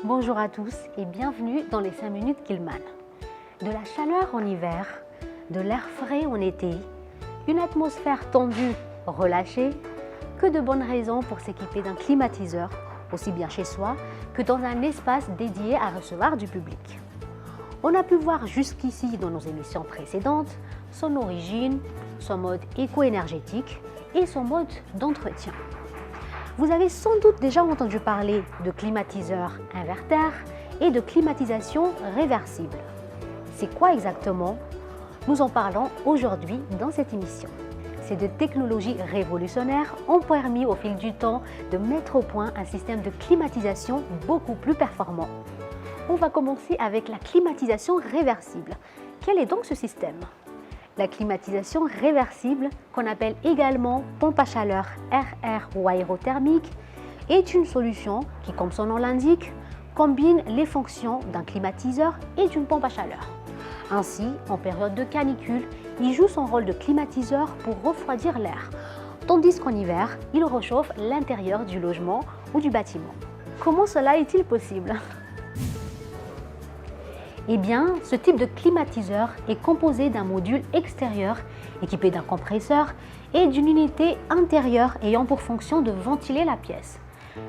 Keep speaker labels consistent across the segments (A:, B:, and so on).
A: Bonjour à tous et bienvenue dans les 5 minutes Gilman. De la chaleur en hiver, de l'air frais en été, une atmosphère tendue, relâchée, que de bonnes raisons pour s'équiper d'un climatiseur, aussi bien chez soi que dans un espace dédié à recevoir du public. On a pu voir jusqu'ici dans nos émissions précédentes son origine, son mode éco-énergétique et son mode d'entretien. Vous avez sans doute déjà entendu parler de climatiseur inverter et de climatisation réversible. C'est quoi exactement? Nous en parlons aujourd'hui dans cette émission. Ces deux technologies révolutionnaires ont permis au fil du temps de mettre au point un système de climatisation beaucoup plus performant. On va commencer avec la climatisation réversible. Quel est donc ce système? La climatisation réversible, qu'on appelle également pompe à chaleur RR ou aérothermique, est une solution qui, comme son nom l'indique, combine les fonctions d'un climatiseur et d'une pompe à chaleur. Ainsi, en période de canicule, il joue son rôle de climatiseur pour refroidir l'air, tandis qu'en hiver, il réchauffe l'intérieur du logement ou du bâtiment. Comment cela est-il possible? Eh bien, ce type de climatiseur est composé d'un module extérieur équipé d'un compresseur et d'une unité intérieure ayant pour fonction de ventiler la pièce.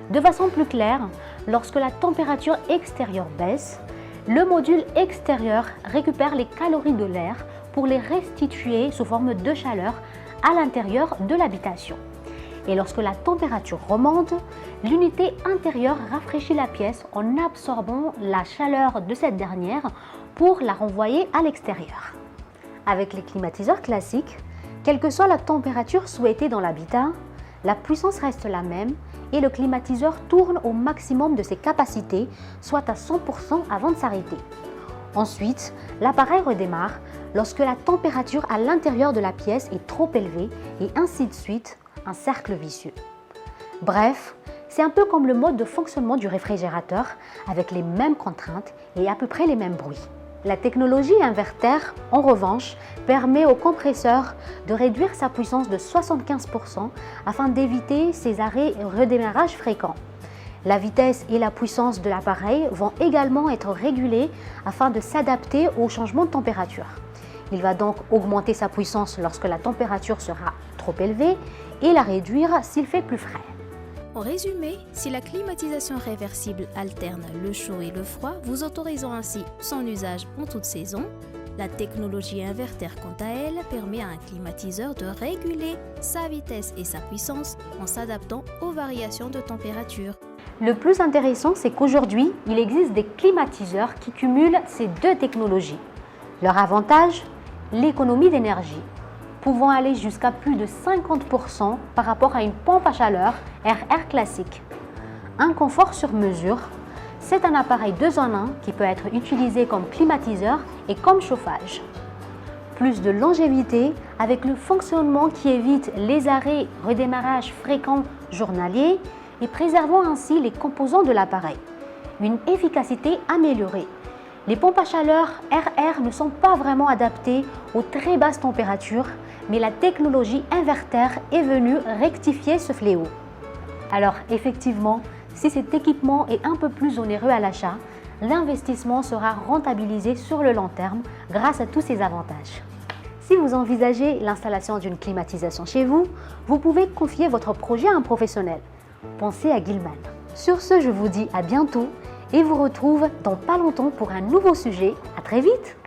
A: De façon plus claire, lorsque la température extérieure baisse, le module extérieur récupère les calories de l'air pour les restituer sous forme de chaleur à l'intérieur de l'habitation. Et lorsque la température remonte, l'unité intérieure rafraîchit la pièce en absorbant la chaleur de cette dernière pour la renvoyer à l'extérieur. Avec les climatiseurs classiques, quelle que soit la température souhaitée dans l'habitat, la puissance reste la même et le climatiseur tourne au maximum de ses capacités, soit à 100% avant de s'arrêter. Ensuite, l'appareil redémarre lorsque la température à l'intérieur de la pièce est trop élevée et ainsi de suite, un cercle vicieux. Bref, c'est un peu comme le mode de fonctionnement du réfrigérateur avec les mêmes contraintes et à peu près les mêmes bruits. La technologie inverter, en revanche, permet au compresseur de réduire sa puissance de 75% afin d'éviter ces arrêts et redémarrages fréquents. La vitesse et la puissance de l'appareil vont également être régulées afin de s'adapter aux changements de température. Il va donc augmenter sa puissance lorsque la température sera trop élevée et la réduire s'il fait plus frais.
B: En résumé, si la climatisation réversible alterne le chaud et le froid, vous autorisant ainsi son usage en toute saison, la technologie inverter, quant à elle, permet à un climatiseur de réguler sa vitesse et sa puissance en s'adaptant aux variations de température.
A: Le plus intéressant, c'est qu'aujourd'hui, il existe des climatiseurs qui cumulent ces deux technologies. Leur avantage, l'économie d'énergie, pouvant aller jusqu'à plus de 50% par rapport à une pompe à chaleur RR classique. Un confort sur mesure, c'est un appareil 2 en 1 qui peut être utilisé comme climatiseur et comme chauffage. Plus de longévité avec le fonctionnement qui évite les arrêts redémarrages fréquents journaliers et préservant ainsi les composants de l'appareil. Une efficacité améliorée. Les pompes à chaleur RR ne sont pas vraiment adaptées aux très basses températures, mais la technologie inverter est venue rectifier ce fléau. Alors effectivement, si cet équipement est un peu plus onéreux à l'achat, l'investissement sera rentabilisé sur le long terme grâce à tous ces avantages. Si vous envisagez l'installation d'une climatisation chez vous, vous pouvez confier votre projet à un professionnel. Pensez à Gilman. Sur ce, je vous dis à bientôt et vous retrouve dans pas longtemps pour un nouveau sujet. À très vite!